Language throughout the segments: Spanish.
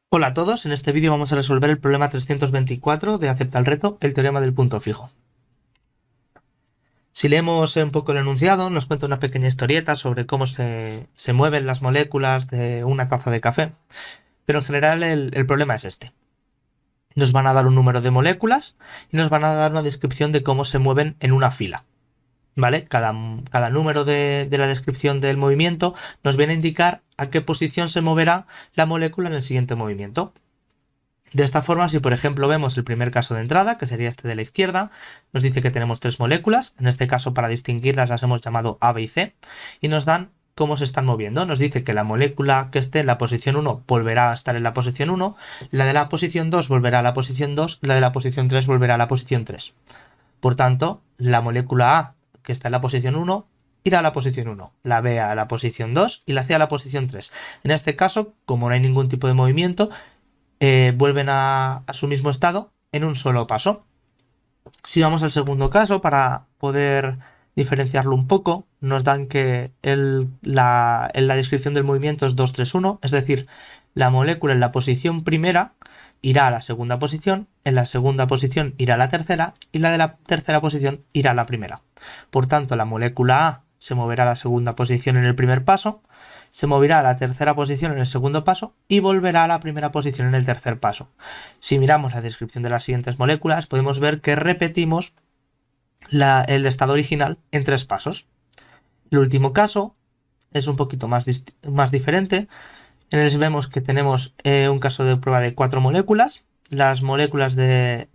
Hola a todos, en este vídeo vamos a resolver el problema 324 de Acepta el reto, el teorema del punto fijo. Si leemos un poco el enunciado, nos cuenta una pequeña historieta sobre cómo se mueven las moléculas de una taza de café, pero en general el problema es este. Nos van a dar un número de moléculas y nos van a dar una descripción de cómo se mueven en una fila. ¿Vale? Cada número de la descripción del movimiento nos viene a indicar a qué posición se moverá la molécula en el siguiente movimiento. De esta forma, si por ejemplo vemos el primer caso de entrada, que sería este de la izquierda, nos dice que tenemos tres moléculas, en este caso para distinguirlas las hemos llamado A, B y C, y nos dan cómo se están moviendo. Nos dice que la molécula que esté en la posición 1 volverá a estar en la posición 1, la de la posición 2 volverá a la posición 2, la de la posición 3 volverá a la posición 3. Por tanto, la molécula A, que está en la posición 1, irá a la posición 1, la B a la posición 2 y la C a la posición 3. En este caso, como no hay ningún tipo de movimiento, vuelven a su mismo estado en un solo paso. Si vamos al segundo caso, para poder diferenciarlo un poco, nos dan que la descripción del movimiento es 2, 3, 1, es decir, la molécula en la posición primera irá a la segunda posición, en la segunda posición irá a la tercera y la de la tercera posición irá a la primera. Por tanto, la molécula A se moverá a la segunda posición en el primer paso, se moverá a la tercera posición en el segundo paso y volverá a la primera posición en el tercer paso. Si miramos la descripción de las siguientes moléculas, podemos ver que repetimos el estado original en tres pasos. El último caso es un poquito más diferente. En el que vemos que tenemos un caso de prueba de 4 moléculas. Las moléculas de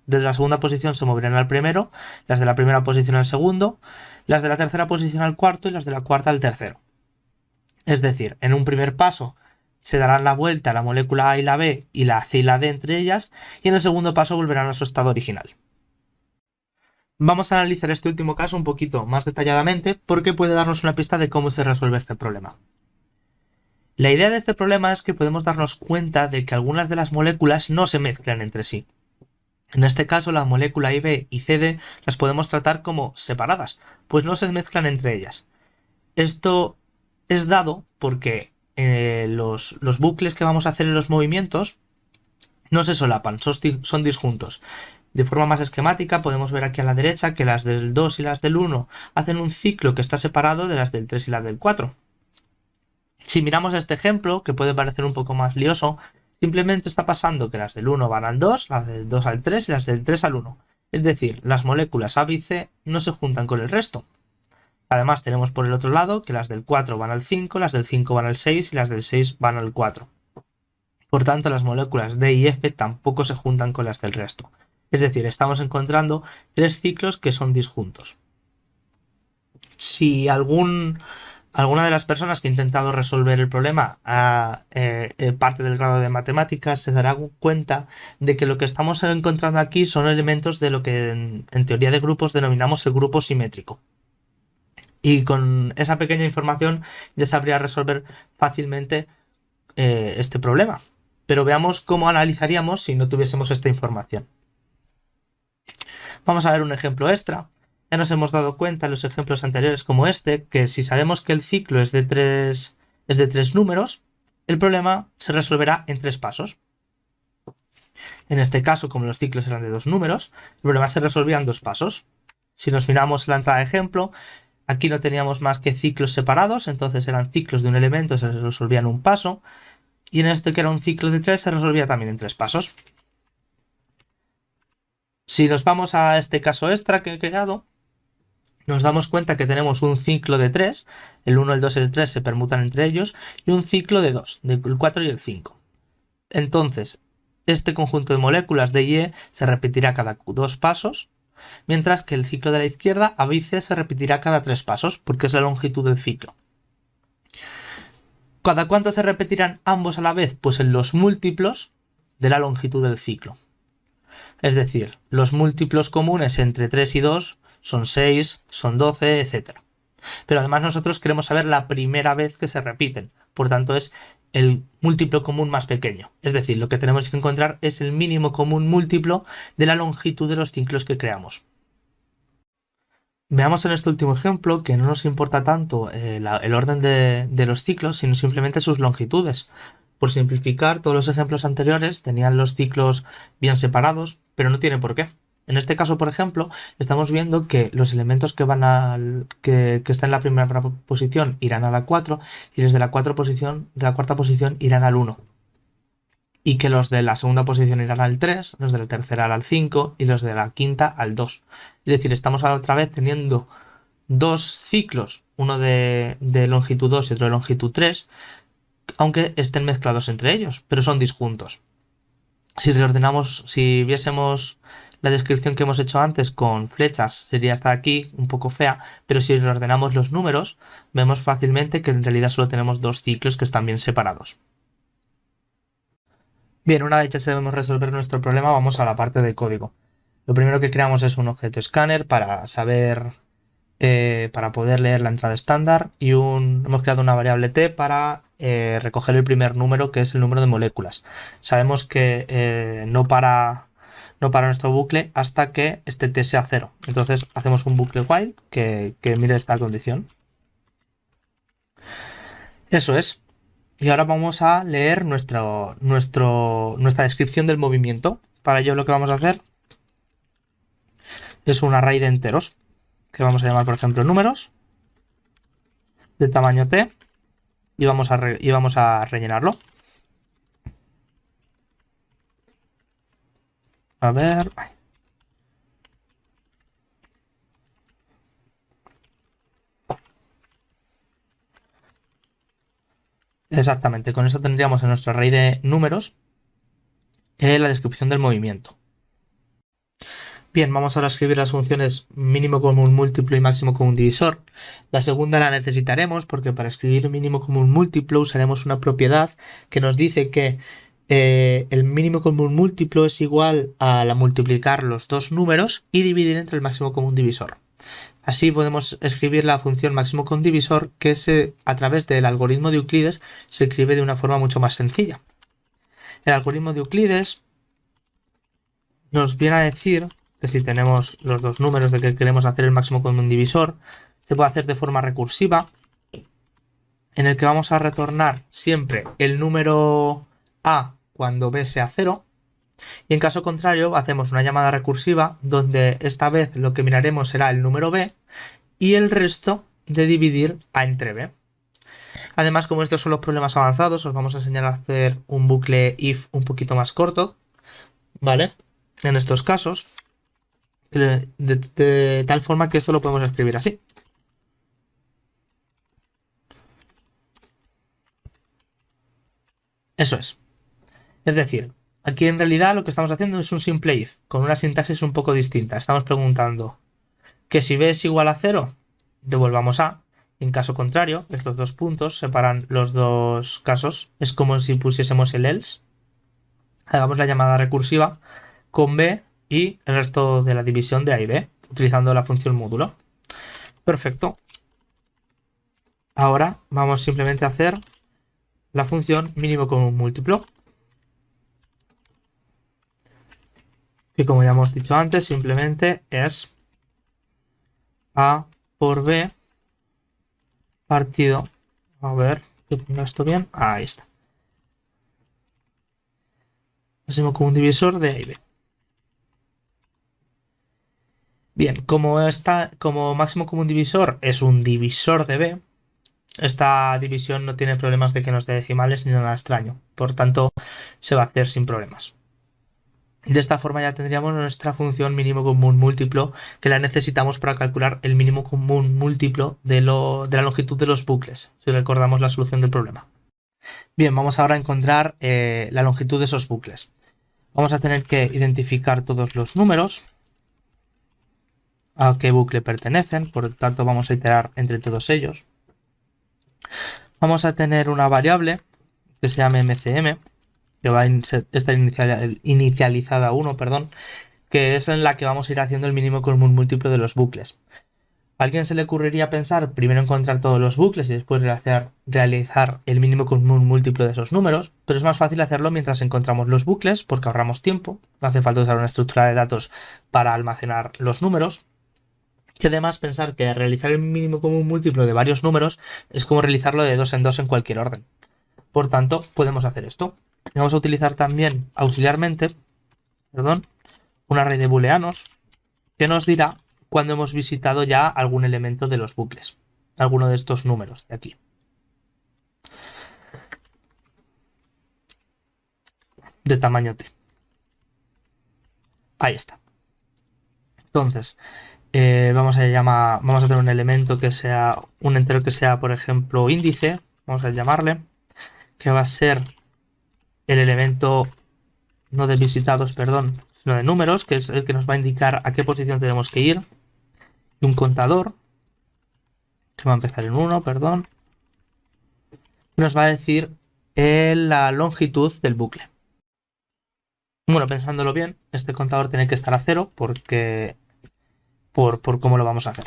la segunda posición se moverán al primero, las de la primera posición al segundo, las de la tercera posición al cuarto y las de la cuarta al tercero. Es decir, en un primer paso se darán la vuelta a la molécula A y la B y la C y la D entre ellas, y en el segundo paso volverán a su estado original. Vamos a analizar este último caso un poquito más detalladamente porque puede darnos una pista de cómo se resuelve este problema. La idea de este problema es que podemos darnos cuenta de que algunas de las moléculas no se mezclan entre sí. En este caso, la molécula IB y CD las podemos tratar como separadas, pues no se mezclan entre ellas. Esto es dado porque los bucles que vamos a hacer en los movimientos no se solapan, son disjuntos. De forma más esquemática podemos ver aquí a la derecha que las del 2 y las del 1 hacen un ciclo que está separado de las del 3 y las del 4. Si miramos este ejemplo, que puede parecer un poco más lioso, simplemente está pasando que las del 1 van al 2, las del 2 al 3 y las del 3 al 1. Es decir, las moléculas A, B y C no se juntan con el resto. Además tenemos por el otro lado que las del 4 van al 5, las del 5 van al 6 y las del 6 van al 4. Por tanto, las moléculas D y F tampoco se juntan con las del resto. Es decir, estamos encontrando tres ciclos que son disjuntos. Si alguna de las personas que ha intentado resolver el problema a parte del grado de matemáticas se dará cuenta de que lo que estamos encontrando aquí son elementos de lo que en teoría de grupos denominamos el grupo simétrico. Y con esa pequeña información ya sabría resolver fácilmente este problema. Pero veamos cómo analizaríamos si no tuviésemos esta información. Vamos a ver un ejemplo extra. Ya nos hemos dado cuenta en los ejemplos anteriores como este, que si sabemos que el ciclo es de tres números, el problema se resolverá en tres pasos. En este caso, como los ciclos eran de dos números, el problema se resolvía en dos pasos. Si nos miramos la entrada de ejemplo, aquí no teníamos más que ciclos separados, entonces eran ciclos de un elemento, se resolvía en un paso, y en este que era un ciclo de tres se resolvía también en tres pasos. Si nos vamos a este caso extra que he creado, nos damos cuenta que tenemos un ciclo de 3, el 1, el 2 y el 3 se permutan entre ellos, y un ciclo de 2, del 4 y el 5. Entonces, este conjunto de moléculas D y E se repetirá cada dos pasos, mientras que el ciclo de la izquierda, A, B y C, se repetirá cada tres pasos, porque es la longitud del ciclo. ¿Cada cuánto se repetirán ambos a la vez? Pues en los múltiplos de la longitud del ciclo. Es decir, los múltiplos comunes entre 3 y 2 son 6, son 12, etc. Pero además nosotros queremos saber la primera vez que se repiten. Por tanto, es el múltiplo común más pequeño. Es decir, lo que tenemos que encontrar es el mínimo común múltiplo de la longitud de los ciclos que creamos. Veamos en este último ejemplo que no nos importa tanto el orden de los ciclos, sino simplemente sus longitudes. Por simplificar, todos los ejemplos anteriores tenían los ciclos bien separados, pero no tiene por qué. En este caso, por ejemplo, estamos viendo que los elementos que están en la primera posición irán a la 4 y los de la cuarta posición irán al 1. Y que los de la segunda posición irán al 3, los de la tercera al 5 y los de la quinta al 2. Es decir, estamos otra vez teniendo dos ciclos, uno de longitud 2 y otro de longitud 3, aunque estén mezclados entre ellos, pero son disjuntos. Si viésemos la descripción que hemos hecho antes con flechas, sería esta de aquí, un poco fea, pero si reordenamos los números, vemos fácilmente que en realidad solo tenemos dos ciclos que están bien separados. Bien, una vez que sabemos resolver nuestro problema, vamos a la parte de código. Lo primero que creamos es un objeto escáner para poder leer la entrada estándar y hemos creado una variable t para recoger el primer número, que es el número de moléculas. Sabemos que no para nuestro bucle hasta que este t sea 0. Entonces hacemos un bucle while que mire esta condición. Eso es. Y ahora vamos a leer nuestra descripción del movimiento. Para ello lo que vamos a hacer es un array de enteros, que vamos a llamar, por ejemplo, números, de tamaño t, y vamos a rellenarlo. A ver... Exactamente, con eso tendríamos en nuestro array de números la descripción del movimiento. Bien, vamos ahora a escribir las funciones mínimo común múltiplo y máximo común divisor. La segunda la necesitaremos porque para escribir mínimo común múltiplo usaremos una propiedad que nos dice que el mínimo común múltiplo es igual a multiplicar los dos números y dividir entre el máximo común divisor. Así podemos escribir la función máximo común divisor que a través del algoritmo de Euclides se escribe de una forma mucho más sencilla. El algoritmo de Euclides nos viene a decir que si tenemos los dos números de que queremos hacer el máximo común divisor, se puede hacer de forma recursiva, en el que vamos a retornar siempre el número a cuando b sea 0, y en caso contrario hacemos una llamada recursiva donde esta vez lo que miraremos será el número b y el resto de dividir a entre b. Además, como estos son los problemas avanzados, os vamos a enseñar a hacer un bucle if un poquito más corto, ¿vale? En estos casos, de tal forma que esto lo podemos escribir así. Eso es. Es decir, aquí en realidad lo que estamos haciendo es un simple if, con una sintaxis un poco distinta. Estamos preguntando que si b es igual a 0, devolvamos a. En caso contrario, estos dos puntos separan los dos casos. Es como si pusiésemos el else. Hagamos la llamada recursiva con b y el resto de la división de a y b, utilizando la función módulo. Perfecto. Ahora vamos simplemente a hacer la función mínimo común múltiplo. Que como ya hemos dicho antes, simplemente es a por b partido, a ver, que ponga esto bien, ahí está. Máximo común divisor de a y b. Bien, como máximo común divisor es un divisor de b, esta división no tiene problemas de que nos dé decimales ni nada extraño, por tanto se va a hacer sin problemas. De esta forma ya tendríamos nuestra función mínimo común múltiplo, que la necesitamos para calcular el mínimo común múltiplo de la longitud de los bucles, si recordamos la solución del problema. Bien, vamos ahora a encontrar la longitud de esos bucles. Vamos a tener que identificar todos los números, a qué bucle pertenecen, por lo tanto vamos a iterar entre todos ellos. Vamos a tener una variable que se llama mcm, que va a estar inicializada a 1, que es en la que vamos a ir haciendo el mínimo común múltiplo de los bucles. ¿A alguien se le ocurriría pensar primero encontrar todos los bucles y después realizar el mínimo común múltiplo de esos números? Pero es más fácil hacerlo mientras encontramos los bucles porque ahorramos tiempo, no hace falta usar una estructura de datos para almacenar los números. Y además pensar que realizar el mínimo común múltiplo de varios números es como realizarlo de dos en dos en cualquier orden. Por tanto, podemos hacer esto. Vamos a utilizar también auxiliarmente, un array de booleanos que nos dirá cuando hemos visitado ya algún elemento de los bucles, alguno de estos números de aquí. De tamaño t. Ahí está. Entonces, vamos a tener un elemento que sea, un entero que sea, por ejemplo, índice, vamos a llamarle, que va a ser el elemento, no de visitados, perdón, sino de números, que es el que nos va a indicar a qué posición tenemos que ir, y un contador, que va a empezar en 1, perdón, nos va a decir la longitud del bucle. Bueno, pensándolo bien, este contador tiene que estar a 0 porque por cómo lo vamos a hacer.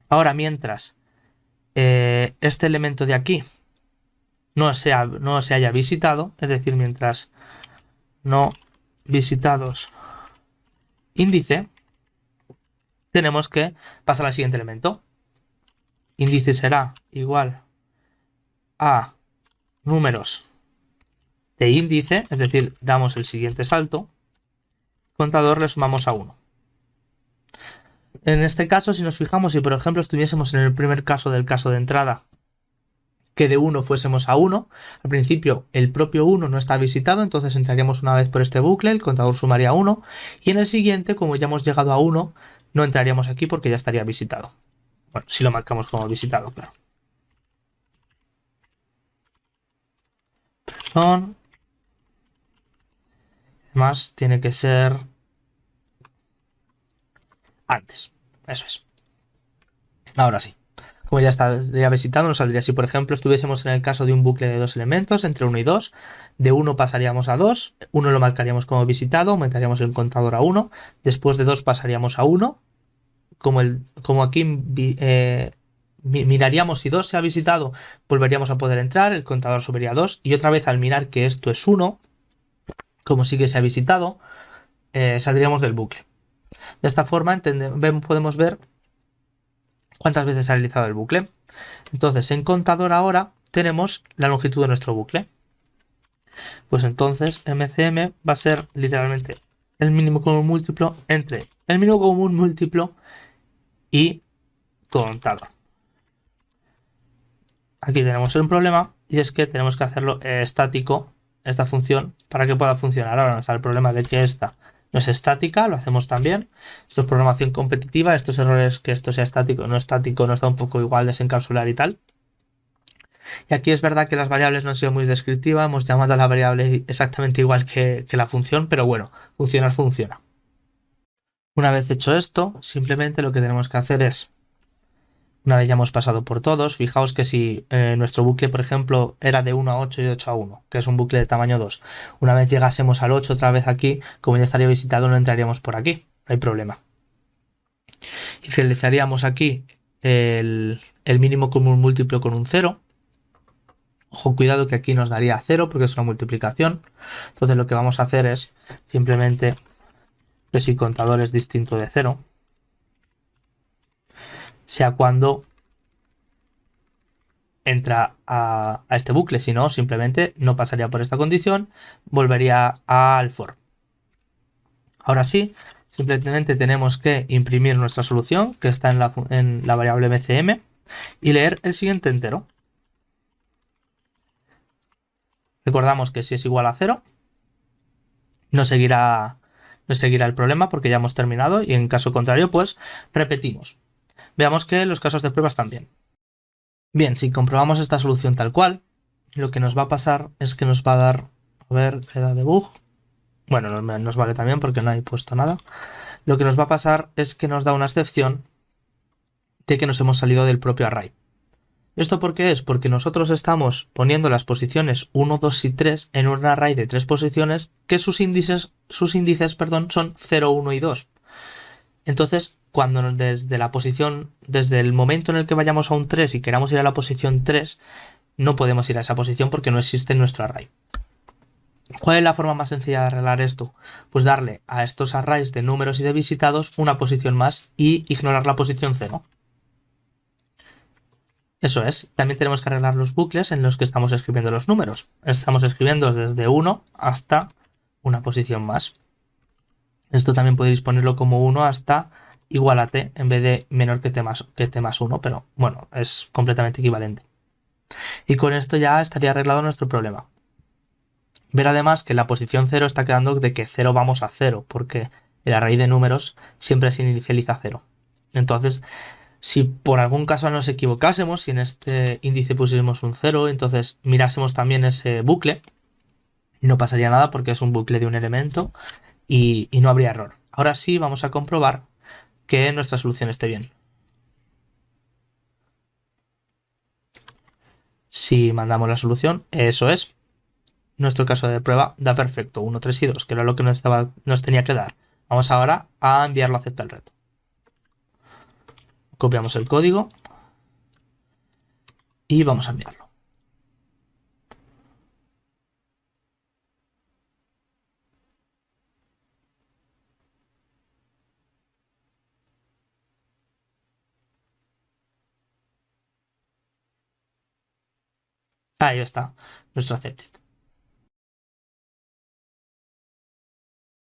Ahora, mientras este elemento de aquí no se haya visitado, es decir, mientras no visitados índice, tenemos que pasar al siguiente elemento. Índice será igual a números de índice, es decir, damos el siguiente salto, contador le sumamos a 1. En este caso, si nos fijamos, si por ejemplo estuviésemos en el primer caso del caso de entrada, que de 1 fuésemos a 1, al principio el propio 1 no está visitado, entonces entraríamos una vez por este bucle, el contador sumaría 1, y en el siguiente, como ya hemos llegado a 1, no entraríamos aquí porque ya estaría visitado. Bueno, si lo marcamos como visitado, claro. Perdón. Además, tiene que ser antes. Eso es. Ahora sí. Como ya estaría visitado, nos saldría si, por ejemplo, estuviésemos en el caso de un bucle de 2 elementos, entre 1 y 2, de 1 pasaríamos a 2, 1 lo marcaríamos como visitado, aumentaríamos el contador a 1, después de 2 pasaríamos a 1, como aquí miraríamos si 2 se ha visitado, volveríamos a poder entrar, el contador subiría a 2, y otra vez al mirar que esto es 1, como sí que se ha visitado, saldríamos del bucle. De esta forma podemos ver cuántas veces se ha realizado el bucle. Entonces, en contador ahora tenemos la longitud de nuestro bucle. Pues entonces MCM va a ser literalmente el mínimo común múltiplo entre el mínimo común múltiplo y contador. Aquí tenemos un problema y es que tenemos que hacerlo estático, esta función, para que pueda funcionar. Ahora nos da el problema de que esta no es estática, lo hacemos también. Esto es programación competitiva, estos errores que esto sea estático nos da un poco igual desencapsular y tal. Y aquí es verdad que las variables no han sido muy descriptivas, hemos llamado a la variable exactamente igual que la función, pero bueno, funcionar funciona. Una vez hecho esto, simplemente lo que tenemos que hacer es, una vez ya hemos pasado por todos, fijaos que si nuestro bucle, por ejemplo, era de 1 a 8 y de 8 a 1, que es un bucle de tamaño 2, una vez llegásemos al 8 otra vez aquí, como ya estaría visitado, no entraríamos por aquí, no hay problema. Y realizaríamos aquí el mínimo común múltiplo con un 0. Ojo, cuidado que aquí nos daría 0 porque es una multiplicación. Entonces lo que vamos a hacer es simplemente que si contador es distinto de 0, sea cuando entra a este bucle, si no, simplemente no pasaría por esta condición, volvería al for. Ahora sí, simplemente tenemos que imprimir nuestra solución, que está en la variable MCM, y leer el siguiente entero. Recordamos que si es igual a 0, no seguirá el problema porque ya hemos terminado, y en caso contrario, pues repetimos. Veamos que los casos de prueba están bien. Bien, si comprobamos esta solución tal cual, lo que nos va a pasar es que nos va a dar, a ver, queda debug. Bueno, no nos vale también porque no hay puesto nada. Lo que nos va a pasar es que nos da una excepción de que nos hemos salido del propio array. ¿Esto por qué es? Porque nosotros estamos poniendo las posiciones 1, 2 y 3 en un array de 3 posiciones que sus índices son 0, 1 y 2. Entonces, cuando desde el momento en el que vayamos a un 3 y queramos ir a la posición 3, no podemos ir a esa posición porque no existe en nuestro array. ¿Cuál es la forma más sencilla de arreglar esto? Pues darle a estos arrays de números y de visitados una posición más y ignorar la posición 0. Eso es. También tenemos que arreglar los bucles en los que estamos escribiendo los números. Estamos escribiendo desde 1 hasta una posición más. Esto también podéis ponerlo como 1 hasta igual a t en vez de menor que t más 1, pero bueno, es completamente equivalente. Y con esto ya estaría arreglado nuestro problema. Ver además que la posición 0 está quedando de que 0 vamos a 0, porque la raíz de números siempre se inicializa a 0. Entonces, si por algún caso nos equivocásemos, si en este índice pusiésemos un 0, entonces mirásemos también ese bucle, no pasaría nada porque es un bucle de un elemento y no habría error. Ahora sí vamos a comprobar que nuestra solución esté bien. Si mandamos la solución, eso es. Nuestro caso de prueba da perfecto, 1, 3 y 2, que era lo que nos tenía que dar. Vamos ahora a enviarlo a acepta el reto. Copiamos el código y vamos a enviarlo. Ahí está, nuestro accepted.